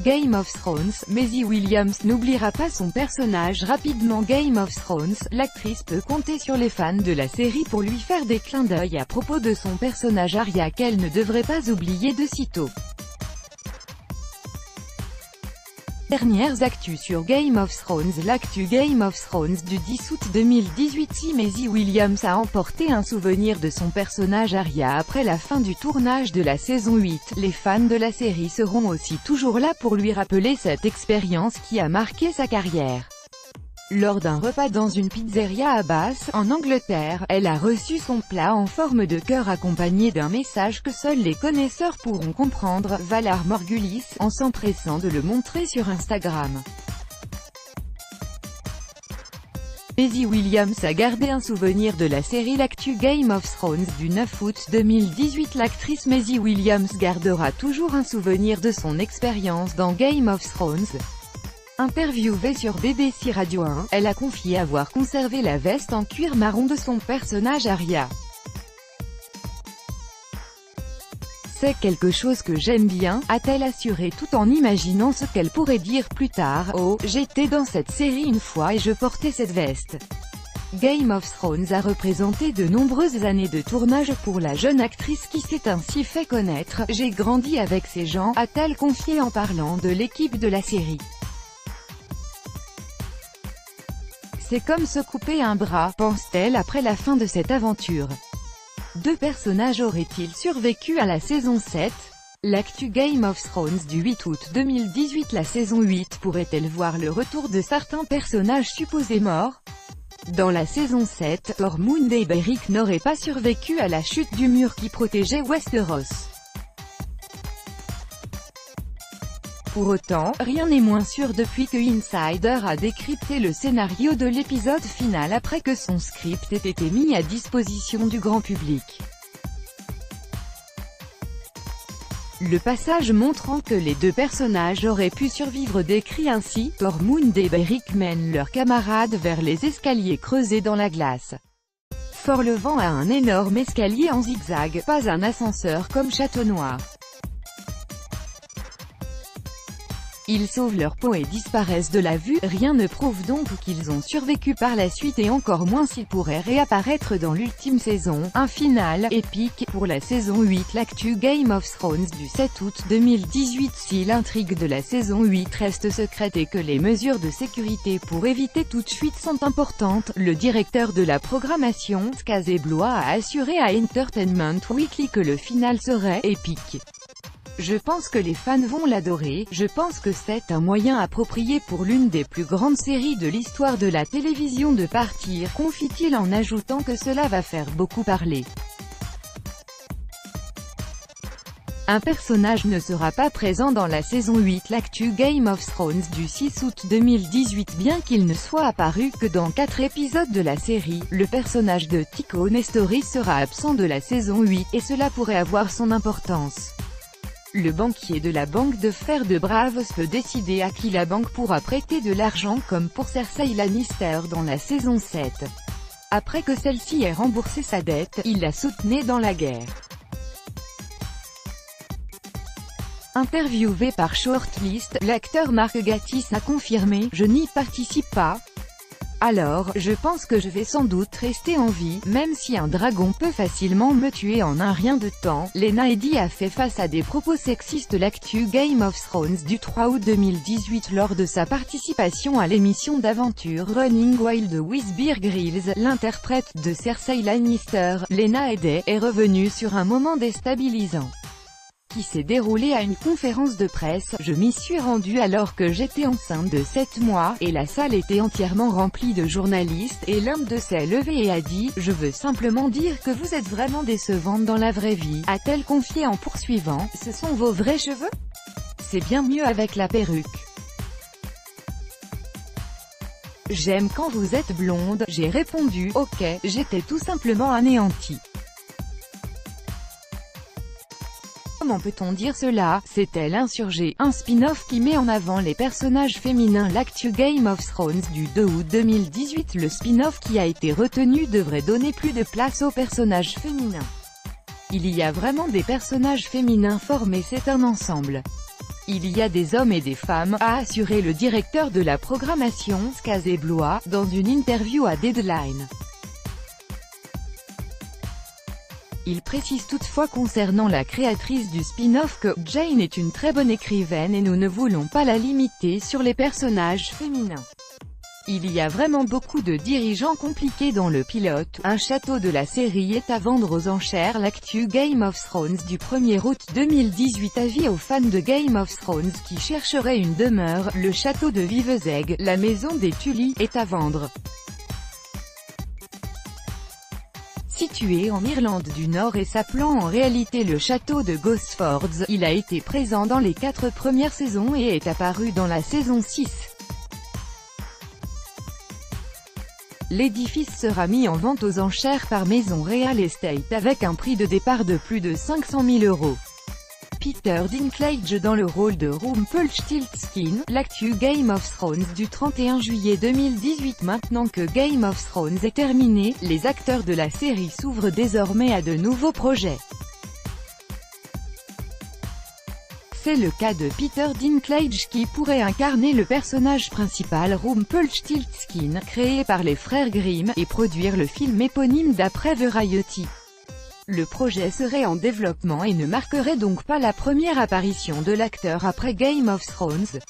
Game of Thrones, Maisie Williams n'oubliera pas son personnage rapidement. Game of Thrones, l'actrice peut compter sur les fans de la série pour lui faire des clins d'œil à propos de son personnage Arya qu'elle ne devrait pas oublier de sitôt. Dernières actus sur Game of Thrones. L'actu Game of Thrones du 10 août 2018. Si Maisie Williams a emporté un souvenir de son personnage Arya après la fin du tournage de la saison 8, les fans de la série seront aussi toujours là pour lui rappeler cette expérience qui a marqué sa carrière. Lors d'un repas dans une pizzeria à Bath, en Angleterre, elle a reçu son plat en forme de cœur accompagné d'un message que seuls les connaisseurs pourront comprendre, Valar Morghulis, en s'empressant de le montrer sur Instagram. Maisie Williams a gardé un souvenir de la série. L'actu Game of Thrones du 9 août 2018. L'actrice Maisie Williams gardera toujours un souvenir de son expérience dans Game of Thrones. Interviewée sur BBC Radio 1, elle a confié avoir conservé la veste en cuir marron de son personnage Arya. C'est quelque chose que j'aime bien, a-t-elle assuré tout en imaginant ce qu'elle pourrait dire plus tard. Oh, j'étais dans cette série une fois et je portais cette veste. Game of Thrones a représenté de nombreuses années de tournage pour la jeune actrice qui s'est ainsi fait connaître. J'ai grandi avec ces gens, a-t-elle confié en parlant de l'équipe de la série. C'est comme se couper un bras, pense-t-elle après la fin de cette aventure. Deux personnages auraient-ils survécu à la saison 7? L'actu Game of Thrones du 8 août 2018. La saison 8 pourrait-elle voir le retour de certains personnages supposés morts? Dans la saison 7, Tormund et Beric n'auraient pas survécu à la chute du mur qui protégeait Westeros. Pour autant, rien n'est moins sûr depuis que Insider a décrypté le scénario de l'épisode final après que son script ait été mis à disposition du grand public. Le passage montrant que les deux personnages auraient pu survivre décrit ainsi: Tormund et Beric mènent leurs camarades vers les escaliers creusés dans la glace. Fort le vent a un énorme escalier en zigzag, pas un ascenseur comme Château Noir. Ils sauvent leur peau et disparaissent de la vue. Rien ne prouve donc qu'ils ont survécu par la suite et encore moins s'ils pourraient réapparaître dans l'ultime saison. Un final épique pour la saison 8. L'actu Game of Thrones du 7 août 2018. Si l'intrigue de la saison 8 reste secrète et que les mesures de sécurité pour éviter toute fuite sont importantes, le directeur de la programmation, Skazé Blois, a assuré à Entertainment Weekly que le final serait épique. Je pense que les fans vont l'adorer, je pense que c'est un moyen approprié pour l'une des plus grandes séries de l'histoire de la télévision de partir, confie-t-il en ajoutant que cela va faire beaucoup parler. Un personnage ne sera pas présent dans la saison 8. L'actu Game of Thrones du 6 août 2018. Bien qu'il ne soit apparu que dans 4 épisodes de la série, le personnage de Tycho Nestoris sera absent de la saison 8, et cela pourrait avoir son importance. Le banquier de la banque de fer de Braavos peut décider à qui la banque pourra prêter de l'argent comme pour Cersei Lannister dans la saison 7. Après que celle-ci ait remboursé sa dette, il la soutenait dans la guerre. Interviewé par Shortlist, l'acteur Mark Gatiss a confirmé « Je n'y participe pas. Alors, je pense que je vais sans doute rester en vie, même si un dragon peut facilement me tuer en un rien de temps. » Lena Headey a fait face à des propos sexistes. L'actu Game of Thrones du 3 août 2018. Lors de sa participation à l'émission d'aventure Running Wild with Bear Grylls, l'interprète de Cersei Lannister, Lena Headey, est revenue sur un moment déstabilisant qui s'est déroulé à une conférence de presse. Je m'y suis rendue alors que j'étais enceinte de 7 mois, et la salle était entièrement remplie de journalistes, et l'un d'eux s'est levé et a dit « Je veux simplement dire que vous êtes vraiment décevante dans la vraie vie », a-t-elle confié en poursuivant « Ce sont vos vrais cheveux ? C'est bien mieux avec la perruque. J'aime quand vous êtes blonde », j'ai répondu « Ok, j'étais tout simplement anéantie. » Comment peut-on dire cela? C'est-elle insurgée? Un spin-off qui met en avant les personnages féminins. L'actu Game of Thrones du 2 août 2018. Le spin-off qui a été retenu devrait donner plus de place aux personnages féminins. Il y a vraiment des personnages féminins forts mais c'est un ensemble. Il y a des hommes et des femmes, a assuré le directeur de la programmation, Skaze Blois, dans une interview à Deadline. Il précise toutefois concernant la créatrice du spin-off que « Jane est une très bonne écrivaine et nous ne voulons pas la limiter sur les personnages féminins. Il y a vraiment beaucoup de dirigeants compliqués dans le pilote. Un château de la série est à vendre aux enchères. L'actu Game of Thrones du 1er août 2018. Avis aux fans de Game of Thrones qui chercheraient une demeure, le château de Vivezeg, la maison des Tully, est à vendre. Situé en Irlande du Nord et s'appelant en réalité le château de Gosfords, il a été présent dans les 4 premières saisons et est apparu dans la saison 6. L'édifice sera mis en vente aux enchères par Maison Real Estate avec un prix de départ de plus de 500 000 €. Peter Dinklage dans le rôle de Rumpelstiltskin, l'actu Game of Thrones du 31 juillet 2018. Maintenant que Game of Thrones est terminé, les acteurs de la série s'ouvrent désormais à de nouveaux projets. C'est le cas de Peter Dinklage qui pourrait incarner le personnage principal Rumpelstiltskin, créé par les frères Grimm, et produire le film éponyme d'après Variety. Le projet serait en développement et ne marquerait donc pas la première apparition de l'acteur après Game of Thrones.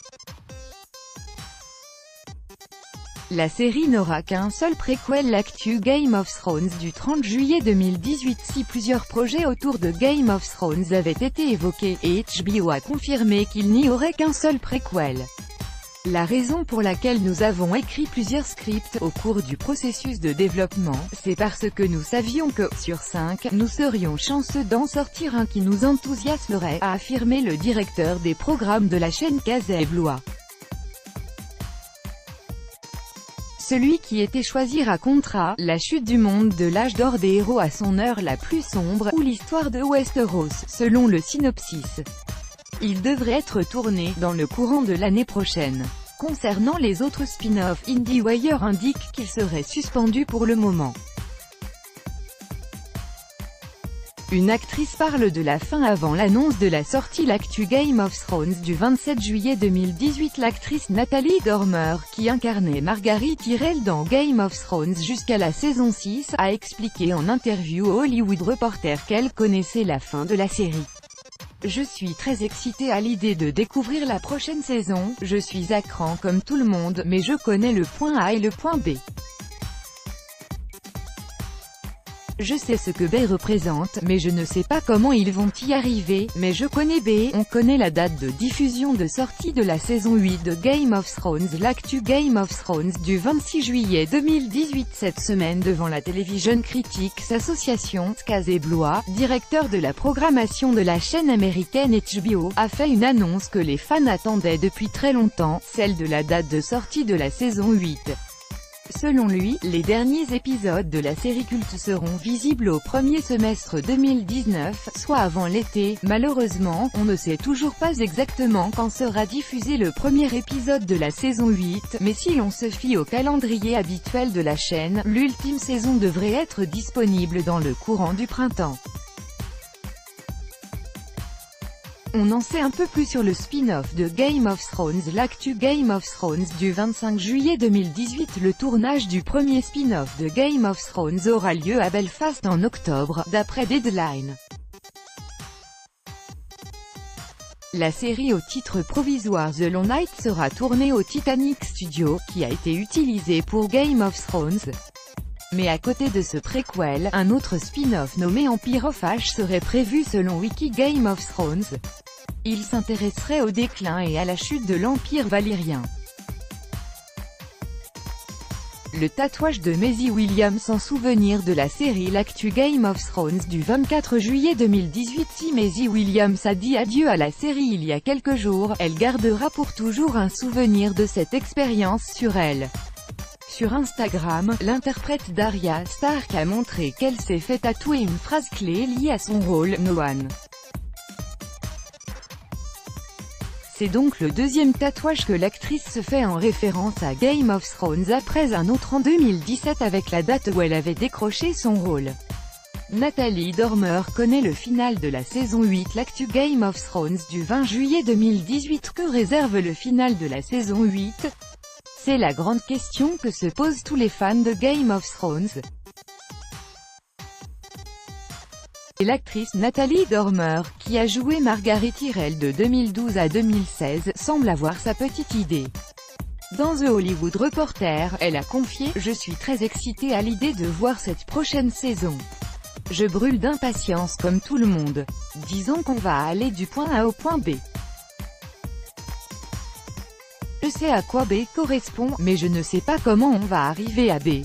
La série n'aura qu'un seul préquel. L'actu Game of Thrones du 30 juillet 2018. Si plusieurs projets autour de Game of Thrones avaient été évoqués, et HBO a confirmé qu'il n'y aurait qu'un seul préquel. La raison pour laquelle nous avons écrit plusieurs scripts au cours du processus de développement, c'est parce que nous savions que, sur 5, nous serions chanceux d'en sortir un qui nous enthousiasmerait, a affirmé le directeur des programmes de la chaîne Skaze Blois. Celui qui était choisi racontera la chute du monde de l'âge d'or des héros à son heure la plus sombre, ou l'histoire de Westeros, selon le synopsis. Il devrait être tourné dans le courant de l'année prochaine. Concernant les autres spin-offs, IndieWire indique qu'ils seraient suspendus pour le moment. Une actrice parle de la fin avant l'annonce de la sortie. L'actu Game of Thrones du 27 juillet 2018. L'actrice Nathalie Dormer, qui incarnait Margaery Tyrell dans Game of Thrones jusqu'à la saison 6, a expliqué en interview au Hollywood Reporter qu'elle connaissait la fin de la série. Je suis très excitée à l'idée de découvrir la prochaine saison, je suis à cran comme tout le monde, mais je connais le point A et le point B. Je sais ce que B représente, mais je ne sais pas comment ils vont y arriver, mais je connais B. On connaît la date de diffusion de sortie de la saison 8 de Game of Thrones. L'actu Game of Thrones du 26 juillet 2018. Cette semaine devant la Television Critics Association, Skaze Blois, directeur de la programmation de la chaîne américaine HBO, a fait une annonce que les fans attendaient depuis très longtemps, celle de la date de sortie de la saison 8. Selon lui, les derniers épisodes de la série culte seront visibles au premier semestre 2019, soit avant l'été. Malheureusement, on ne sait toujours pas exactement quand sera diffusé le premier épisode de la saison 8, mais si l'on se fie au calendrier habituel de la chaîne, l'ultime saison devrait être disponible dans le courant du printemps. On en sait un peu plus sur le spin-off de Game of Thrones. L'actu Game of Thrones du 25 juillet 2018. Le tournage du premier spin-off de Game of Thrones aura lieu à Belfast en octobre, d'après Deadline. La série au titre provisoire The Long Night sera tournée au Titanic Studio, qui a été utilisé pour Game of Thrones. Mais à côté de ce préquel, un autre spin-off nommé Empire of Ash serait prévu selon Wiki Game of Thrones. Il s'intéresserait au déclin et à la chute de l'Empire valyrien. Le tatouage de Maisie Williams en souvenir de la série. L'actu Game of Thrones du 24 juillet 2018. Si Maisie Williams a dit adieu à la série il y a quelques jours, elle gardera pour toujours un souvenir de cette expérience sur elle. Sur Instagram, l'interprète d'Arya Stark a montré qu'elle s'est fait tatouer une phrase clé liée à son rôle, No One. C'est donc le deuxième tatouage que l'actrice se fait en référence à Game of Thrones après un autre en 2017 avec la date où elle avait décroché son rôle. Nathalie Dormer connaît le final de la saison 8. L'actu Game of Thrones du 20 juillet 2018. Que réserve le final de la saison 8? C'est la grande question que se posent tous les fans de Game of Thrones. Et l'actrice Nathalie Dormer, qui a joué Margaery Tyrell de 2012 à 2016, semble avoir sa petite idée. Dans The Hollywood Reporter, elle a confié « Je suis très excitée à l'idée de voir cette prochaine saison. Je brûle d'impatience comme tout le monde. Disons qu'on va aller du point A au point B. Je sais à quoi B correspond, mais je ne sais pas comment on va arriver à B.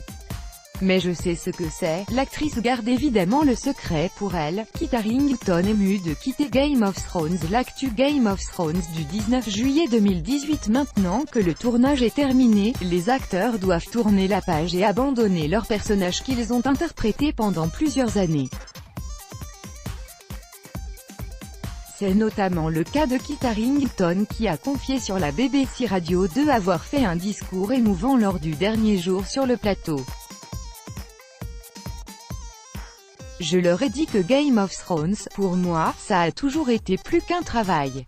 Mais je sais ce que c'est. » L'actrice garde évidemment le secret pour elle. Kit Harington ému de quitter Game of Thrones. L'actu Game of Thrones du 19 juillet 2018. Maintenant que le tournage est terminé, les acteurs doivent tourner la page et abandonner leurs personnages qu'ils ont interprétés pendant plusieurs années. C'est notamment le cas de Kit Harington qui a confié sur la BBC Radio 2 avoir fait un discours émouvant lors du dernier jour sur le plateau. Je leur ai dit que Game of Thrones, pour moi, ça a toujours été plus qu'un travail.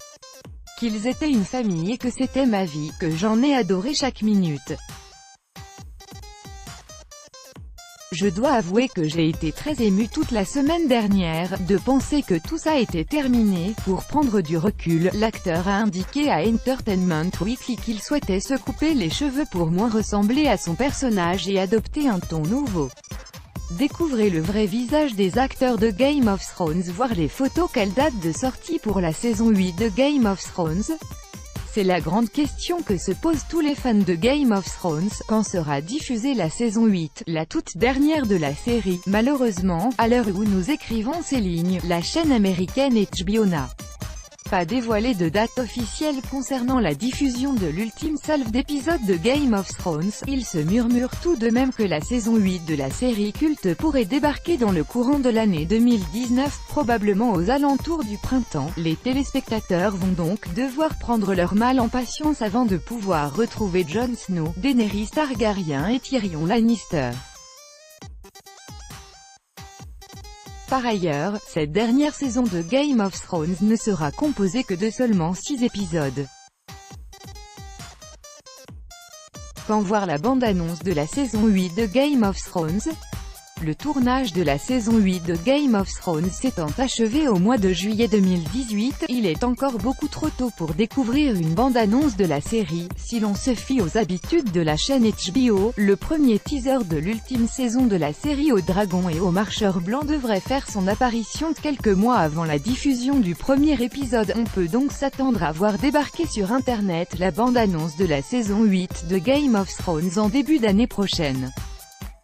Qu'ils étaient une famille et que c'était ma vie, que j'en ai adoré chaque minute. Je dois avouer que j'ai été très ému toute la semaine dernière, de penser que tout ça était terminé. Pour prendre du recul, l'acteur a indiqué à Entertainment Weekly qu'il souhaitait se couper les cheveux pour moins ressembler à son personnage et adopter un ton nouveau. Découvrez le vrai visage des acteurs de Game of Thrones. Voir les photos. Quelle date de sortie pour la saison 8 de Game of Thrones? C'est la grande question que se posent tous les fans de Game of Thrones. Quand sera diffusée la saison 8, la toute dernière de la série? Malheureusement, à l'heure où nous écrivons ces lignes, la chaîne américaine HBO n'a pas dévoilé de date officielle concernant la diffusion de l'ultime salve d'épisodes de Game of Thrones. Il se murmure tout de même que la saison 8 de la série culte pourrait débarquer dans le courant de l'année 2019, probablement aux alentours du printemps. Les téléspectateurs vont donc devoir prendre leur mal en patience avant de pouvoir retrouver Jon Snow, Daenerys Targaryen et Tyrion Lannister. Par ailleurs, cette dernière saison de Game of Thrones ne sera composée que de seulement 6 épisodes. Quand voir la bande-annonce de la saison 8 de Game of Thrones? Le tournage de la saison 8 de Game of Thrones s'étant achevé au mois de juillet 2018, il est encore beaucoup trop tôt pour découvrir une bande-annonce de la série. Si l'on se fie aux habitudes de la chaîne HBO, le premier teaser de l'ultime saison de la série aux dragons et aux marcheurs blancs devrait faire son apparition quelques mois avant la diffusion du premier épisode. On peut donc s'attendre à voir débarquer sur internet la bande-annonce de la saison 8 de Game of Thrones en début d'année prochaine.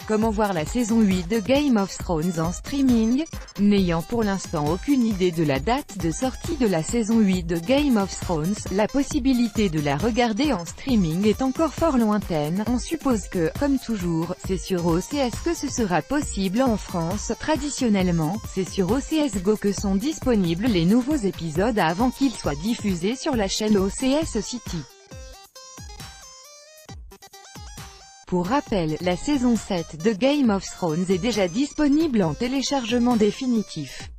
Comment voir la saison 8 de Game of Thrones en streaming? N'ayant pour l'instant aucune idée de la date de sortie de la saison 8 de Game of Thrones, la possibilité de la regarder en streaming est encore fort lointaine. On suppose que, comme toujours, c'est sur OCS que ce sera possible en France. Traditionnellement, c'est sur OCS Go que sont disponibles les nouveaux épisodes avant qu'ils soient diffusés sur la chaîne OCS City. Pour rappel, la saison 7 de Game of Thrones est déjà disponible en téléchargement définitif.